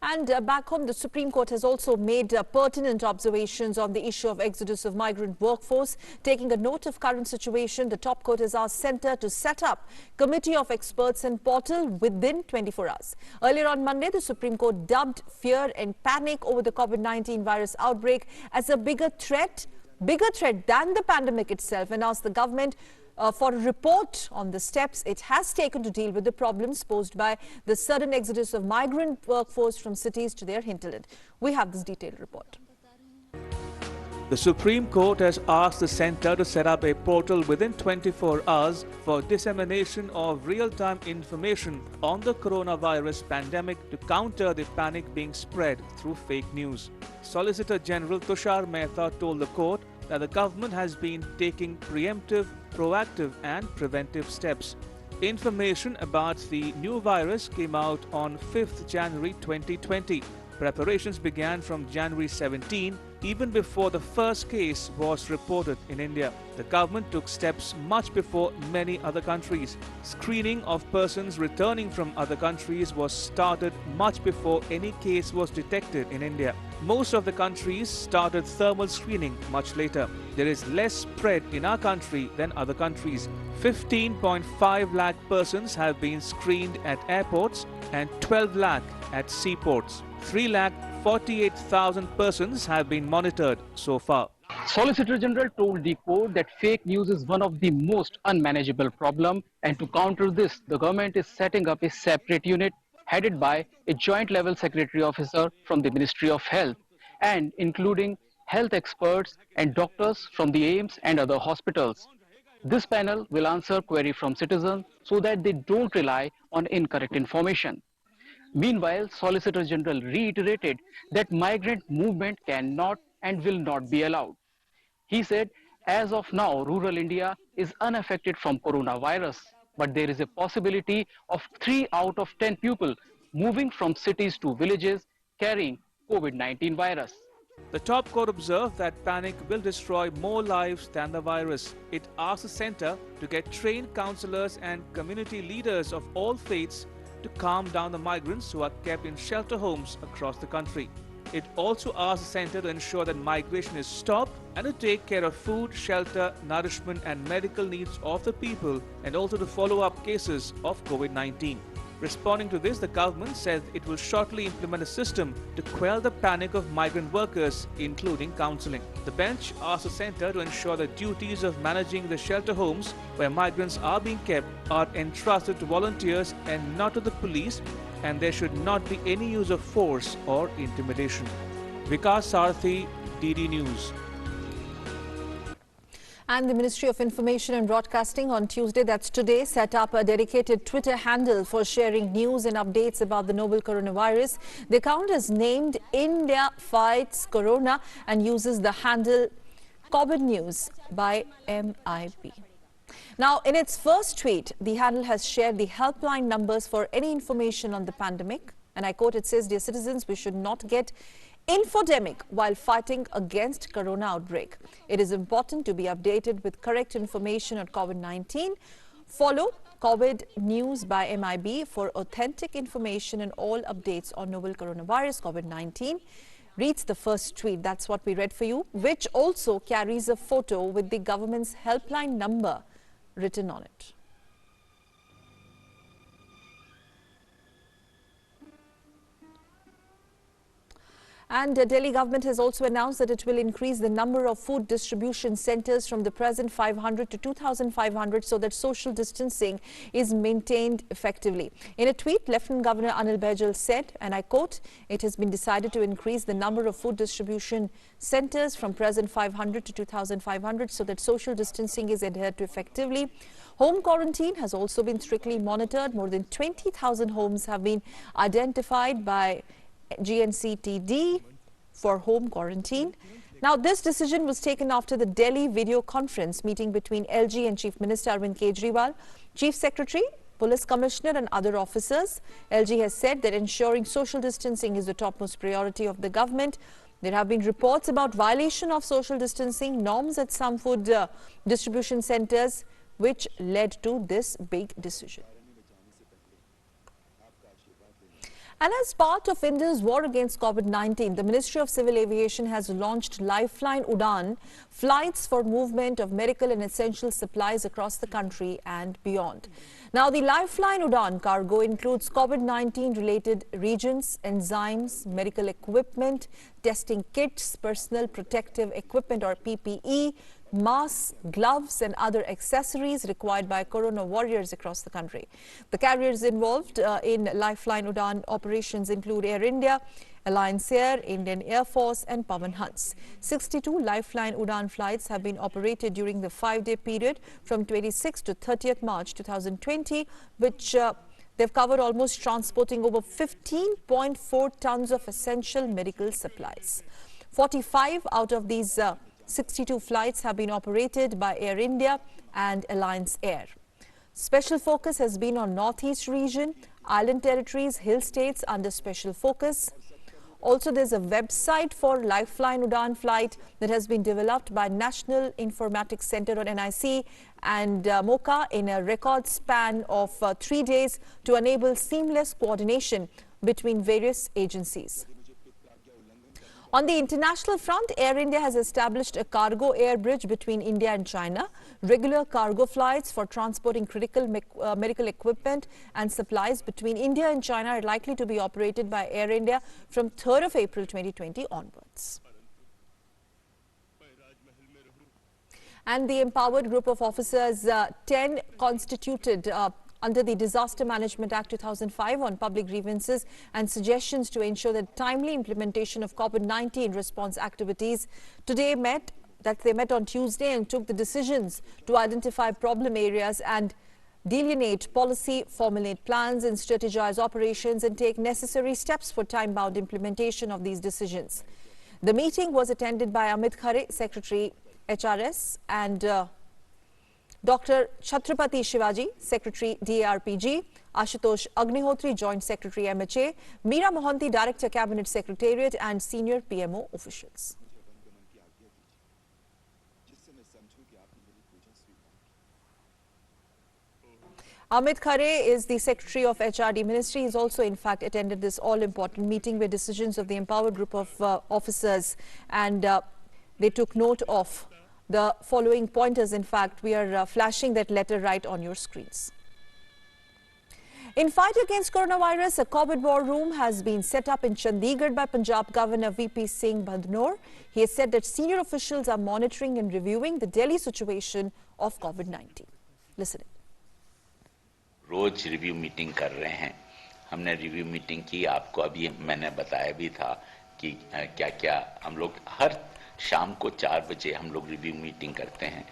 And back home, the Supreme Court has also made pertinent observations on the issue of exodus of migrant workforce. Taking a note of current situation, the top court has asked Centre to set up committee of experts and portal within 24 hours. Earlier on Monday, the Supreme Court dubbed fear and panic over the COVID-19 virus outbreak as a bigger threat than the pandemic itself, and asked the government for a report on the steps it has taken to deal with the problems posed by the sudden exodus of migrant workforce from cities to their hinterland. We have this detailed report.
The Supreme Court has asked the Centre to set up a portal within 24 hours for dissemination of real-time information on the coronavirus pandemic to counter the panic being spread through fake news. Solicitor General Tushar Mehta told the court that the government has been taking preemptive, proactive and preventive steps. Information about the new virus came out on 5th January 2020. Preparations began from January 17, even before the first case was reported in India. The government took steps much before many other countries. Screening of persons returning from other countries was started much before any case was detected in India. Most of the countries started thermal screening much later. There is less spread in our country than other countries. 15.5 lakh persons have been screened at airports and 12 lakh at seaports. 3,48,000 persons have been monitored so far.
Solicitor General told the court that fake news is one of the most unmanageable problem, and to counter this, the government is setting up a separate unit headed by a joint level secretary officer from the Ministry of Health and including health experts and doctors from the AIIMS and other hospitals. This panel will answer queries from citizens so that they don't rely on incorrect information. Meanwhile, Solicitor General reiterated that migrant movement cannot and will not be allowed. He said, as of now, rural India is unaffected from coronavirus, but there is a possibility of 3 out of 10 people moving from cities to villages carrying COVID-19 virus.
The top court observed that panic will destroy more lives than the virus. It asked the centre to get trained counsellors and community leaders of all faiths to calm down the migrants who are kept in shelter homes across the country. It also asked the centre to ensure that migration is stopped and to take care of food, shelter, nourishment and medical needs of the people, and also to follow up cases of COVID-19. Responding to this, the government said it will shortly implement a system to quell the panic of migrant workers, including counselling. The bench asked the centre to ensure the duties of managing the shelter homes where migrants are being kept are entrusted to volunteers and not to the police, and there should not be any use of force or intimidation. Vikas Sarthi, DD News.
And the Ministry of Information and Broadcasting on Tuesday, that's today, set up a dedicated Twitter handle for sharing news and updates about the novel coronavirus. The account is named India Fights Corona and uses the handle COVID News by MIB. Now, in its first tweet, the handle has shared the helpline numbers for any information on the pandemic. And I quote, it says, "Dear citizens, we should not get infodemic while fighting against corona outbreak. It is important to be updated with correct information on COVID-19. Follow COVID News by MIB for authentic information and all updates on novel coronavirus COVID-19." Reads the first tweet. That's what we read for you, which also carries a photo with the government's helpline number written on it. And the Delhi government has also announced that it will increase the number of food distribution centers from the present 500 to 2,500 so that social distancing is maintained effectively. In a tweet, Lieutenant Governor Anil Baijal said, and I quote, "It has been decided to increase the number of food distribution centers from present 500 to 2,500 so that social distancing is adhered to effectively. Home quarantine has also been strictly monitored. More than 20,000 homes have been identified by GNCTD for home quarantine." Now, this decision was taken after the Delhi video conference meeting between LG and Chief Minister Arvind Kejriwal, Chief Secretary, Police Commissioner and other officers. LG has said that ensuring social distancing is the topmost priority of the government. There have been reports about violation of social distancing norms at some food distribution centers, which led to this big decision. And as part of India's war against COVID-19, the Ministry of Civil Aviation has launched Lifeline Udan, flights for movement of medical and essential supplies across the country and beyond. Now, the Lifeline Udan cargo includes COVID-19 related reagents, enzymes, medical equipment, testing kits, personal protective equipment or PPE, masks, gloves and other accessories required by corona warriors across the country. The carriers involved in Lifeline Udan operations include Air India, Alliance Air, Indian Air Force and Pawan Hans. 62 Lifeline Udan flights have been operated during the 5-day period from 26th to 30th March 2020, which they've covered almost transporting over 15.4 tons of essential medical supplies. 45 out of these 62 flights have been operated by Air India and Alliance Air. Special focus has been on Northeast region, island territories, hill states under special focus. Also, there's a website for Lifeline Udan flight that has been developed by National Informatics Center on NIC and MOCA in a record span of 3 days to enable seamless coordination between various agencies. On the international front, Air India has established a cargo air bridge between India and China. Regular cargo flights for transporting critical medical equipment and supplies between India and China are likely to be operated by Air India from 3rd of April 2020 onwards. And the empowered group of officers, 10 constituted under the Disaster Management Act 2005 on public grievances and suggestions to ensure the timely implementation of COVID-19 response activities. They met on Tuesday and took the decisions to identify problem areas and delineate policy, formulate plans and strategize operations and take necessary steps for time-bound implementation of these decisions. The meeting was attended by Amit Khare, Secretary HRS, and Dr. Chhatrapati Shivaji, Secretary DARPG, Ashutosh Agnihotri, Joint Secretary MHA, Meera Mohanty, Director Cabinet Secretariat and senior PMO officials. Amit Khare is the Secretary of HRD Ministry. He's also, in fact, attended this all-important meeting where decisions of the empowered group of officers and they took note of the following pointers. In fact, we are flashing that letter right on your screens. In fight against coronavirus, a COVID war room has been set up in Chandigarh by Punjab Governor VP Singh Badnoor. He has said that senior officials are monitoring and reviewing the Delhi situation of COVID-19. Listen.
रोज review meeting कर रहे हैं। हमने review meeting की, आपको अभी मैंने बताया भी था कि क्या-क्या हम लोग हर शाम को 4 बजे हम लोग रिव्यू मीटिंग करते हैं,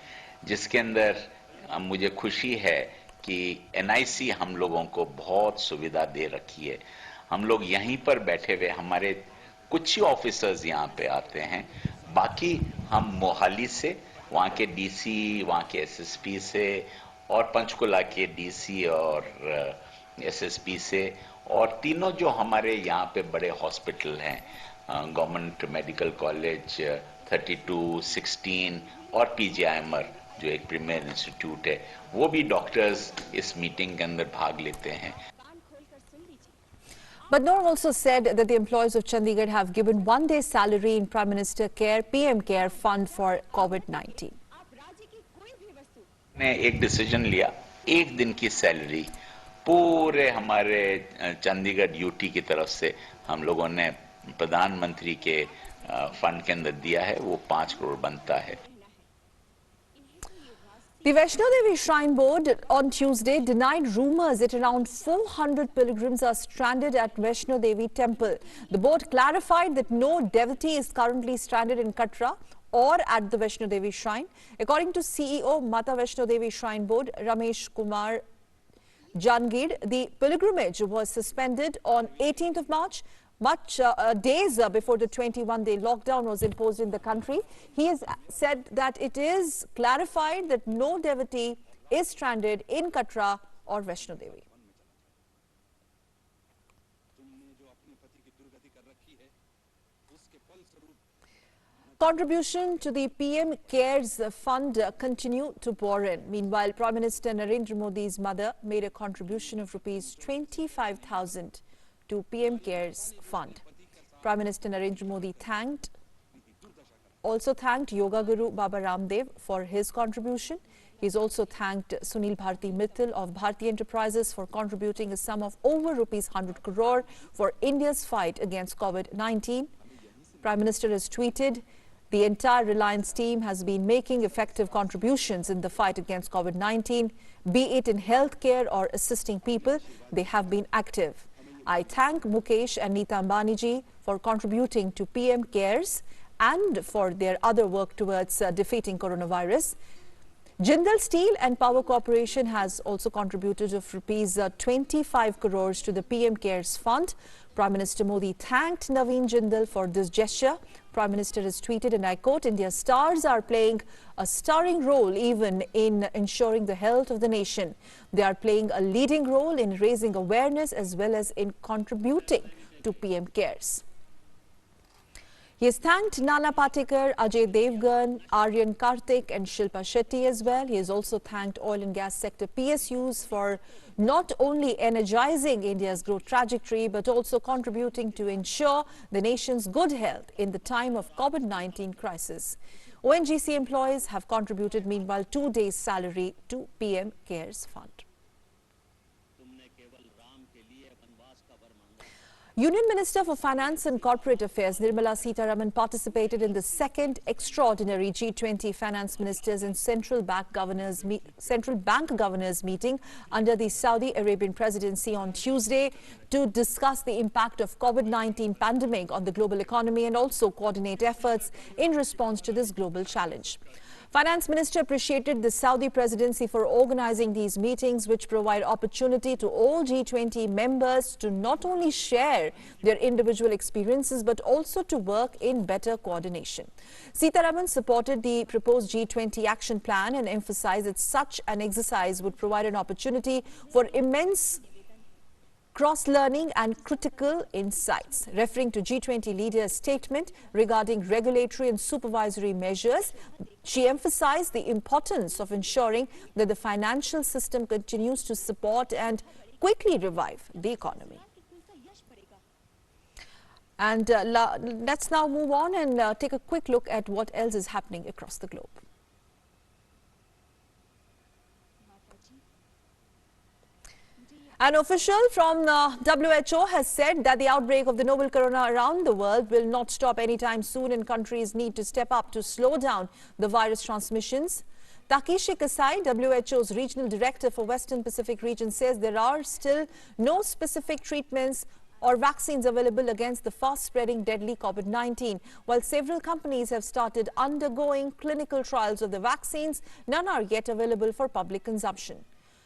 जिसके अंदर मुझे खुशी है कि एनआईसी हम लोगों को बहुत सुविधा दे रखी है। हम लोग यहीं पर बैठे हुए, हमारे कुछ ही ऑफिसर्स यहाँ पे आते हैं, बाकी हम मोहाली से, वहाँ के डीसी, वहाँ के एसएसपी से और पंचकुला के डीसी और एसएसपी से और तीनों जो हमारे यहाँ पे बड़े हॉस्पिटल हैं, गवर्नमेंट मेडिकल कॉलेज 32, 16 और पीजीआईएमआर जो एक प्रीमियर इंस्टीट्यूट है, वो भी डॉक्टर्स इस मीटिंग के अंदर भाग लेते हैं।
Badnoor also said that the employees of Chandigarh have given 1 day's salary in Prime Minister Care PM Care Fund for COVID-19.
ने एक डिसीजन लिया, 1 दिन की सैलरी पूरे हमारे चंडीगढ़ यूटी की तरफ से हम लोगों ने प्रधानमंत्री के फंड के अंदर दिया है, वो 5 करोड़ बनता है।
The Vaishno Devi Shrine Board on Tuesday denied rumours that around 400 pilgrims are stranded at Vaishno Devi temple. The board clarified that no devotee is currently stranded in Katra or at the Vaishno Devi Shrine. According to CEO Mata Vaishno Devi Shrine Board, Ramesh Kumar Jangir, the pilgrimage was suspended on 18th of March, days before the 21-day lockdown was imposed in the country. He has said that it is clarified that no devotee is stranded in Katra or Vaishno Devi. Contribution to the PM Cares Fund continue to pour in. Meanwhile, Prime Minister Narendra Modi's mother made a contribution of rupees 25,000 to PM Cares Fund. Prime Minister Narendra Modi also thanked Yoga Guru Baba Ramdev for his contribution. He's also thanked Sunil Bharti Mittal of Bharti Enterprises for contributing a sum of over rupees 100 crore for India's fight against COVID-19. Prime Minister has tweeted, "The entire Reliance team has been making effective contributions in the fight against COVID-19, be it in healthcare or assisting people, they have been active. I thank Mukesh and Neeta Ambani ji for contributing to PM Cares and for their other work towards defeating coronavirus." Jindal Steel and Power Corporation has also contributed of rupees 25 crores to the PM Cares Fund. Prime Minister Modi thanked Naveen Jindal for this gesture. Prime Minister has tweeted, and I quote, "India's stars are playing a starring role even in ensuring the health of the nation. They are playing a leading role in raising awareness as well as in contributing to PM Cares." He has thanked Nana Patekar, Ajay Devgan, Aryan Karthik and Shilpa Shetty as well. He has also thanked oil and gas sector PSUs for not only energizing India's growth trajectory but also contributing to ensure the nation's good health in the time of COVID-19 crisis. ONGC employees have contributed meanwhile 2 days' salary to PM Cares Fund. Union Minister for Finance and Corporate Affairs Nirmala Sitharaman participated in the second extraordinary G20 Finance Ministers and Central Bank Governors meeting under the Saudi Arabian presidency on Tuesday to discuss the impact of COVID-19 pandemic on the global economy and also coordinate efforts in response to this global challenge. Finance Minister appreciated the Saudi presidency for organizing these meetings, which provide opportunity to all G20 members to not only share their individual experiences, but also to work in better coordination. Sitharaman supported the proposed G20 action plan and emphasized that such an exercise would provide an opportunity for immense cross-learning and critical insights. Referring to G20 leaders' statement regarding regulatory and supervisory measures, she emphasized the importance of ensuring that the financial system continues to support and quickly revive the economy. And let's now move on and take a quick look at what else is happening across the globe. An official from WHO has said that the outbreak of the novel corona around the world will not stop anytime soon, and countries need to step up to slow down the virus transmissions. Takeshi Kasai, WHO's regional director for Western Pacific region, says there are still no specific treatments or vaccines available against the fast-spreading deadly COVID-19. While several companies have started undergoing clinical trials of the vaccines, none are yet available for public consumption.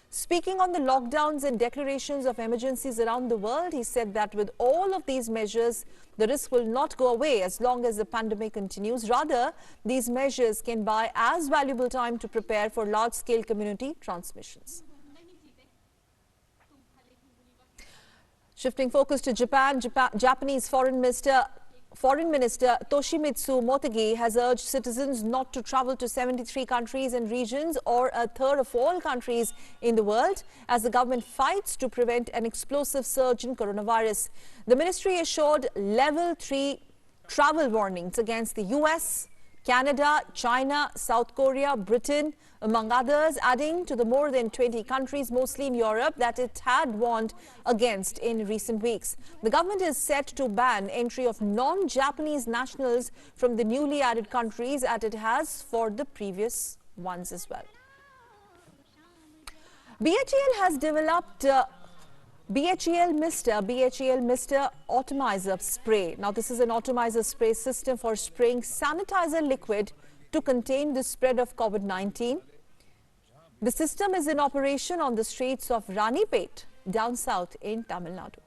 Speaking on the lockdowns and declarations of emergencies around the world, he said that with all of these measures, the risk will not go away as long as the pandemic continues. Rather, these measures can buy as valuable time to prepare for large-scale community transmissions. Shifting focus to Japan, Japanese Foreign Minister Toshimitsu Motegi has urged citizens not to travel to 73 countries and regions, or a third of all countries in the world, as the government fights to prevent an explosive surge in coronavirus. The ministry issued level 3 travel warnings against the US, Canada, China, South Korea, Britain, among others, adding to the more than 20 countries, mostly in Europe, that it had warned against in recent weeks. The government is set to ban entry of non-Japanese nationals from the newly added countries, as it has for the previous ones as well. BHEL has developed BHEL Mister Atomizer spray. Now, this is an atomizer spray system for spraying sanitizer liquid to contain the spread of COVID-19. The system is in operation on the streets of Ranipet, down south in Tamil Nadu.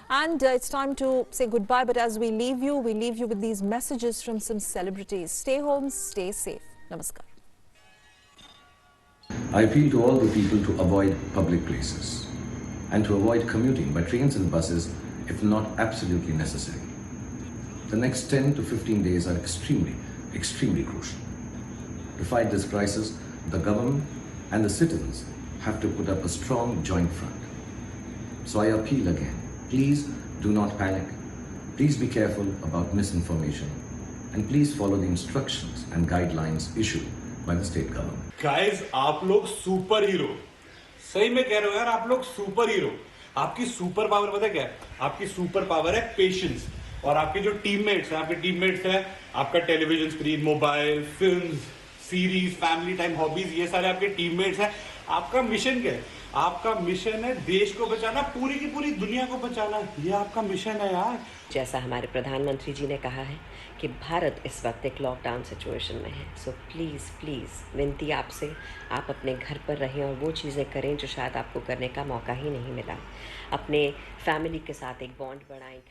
And it's time to say goodbye, but as we leave you with these messages from some celebrities. Stay home, stay safe. Namaskar.
I appeal to all the people to avoid public places and to avoid commuting by trains and buses if not absolutely necessary. The next 10 to 15 days are extremely crucial. To fight this crisis, the government and the citizens have to put up a strong joint front. So I appeal again. Please do not panic. Please be careful about misinformation. And please follow the instructions and guidelines issued by the state government.
Guys, आप लोग super hero, सही में कह रहे हो यार, आप लोग सुपर हीरो। आपकी सुपर पावर पता क्या है? आपकी सुपर पावर है पेशेंस, और आपके जो टीममेट्स हैं, आपका television screen, mobile, films, series, family time, hobbies, ये सारे आपके टीममेट्स हैं। आपका मिशन क्या है? आपका मिशन है देश को बचाना, पूरी की पूरी दुनिया को बचाना। ये आपका मिशन है यार।
जैसा हमारे प्रधानमंत्री जी ने कहा है कि भारत इस वक्त एक लॉकडाउन सिचुएशन में है, सो प्लीज़ विनती आपसे, आप अपने घर पर रहें और वो चीज़ें करें जो शायद आपको करने का मौका ही नहीं मिला। अपने फैमिली के साथ एक बॉन्ड बढ़ाएं।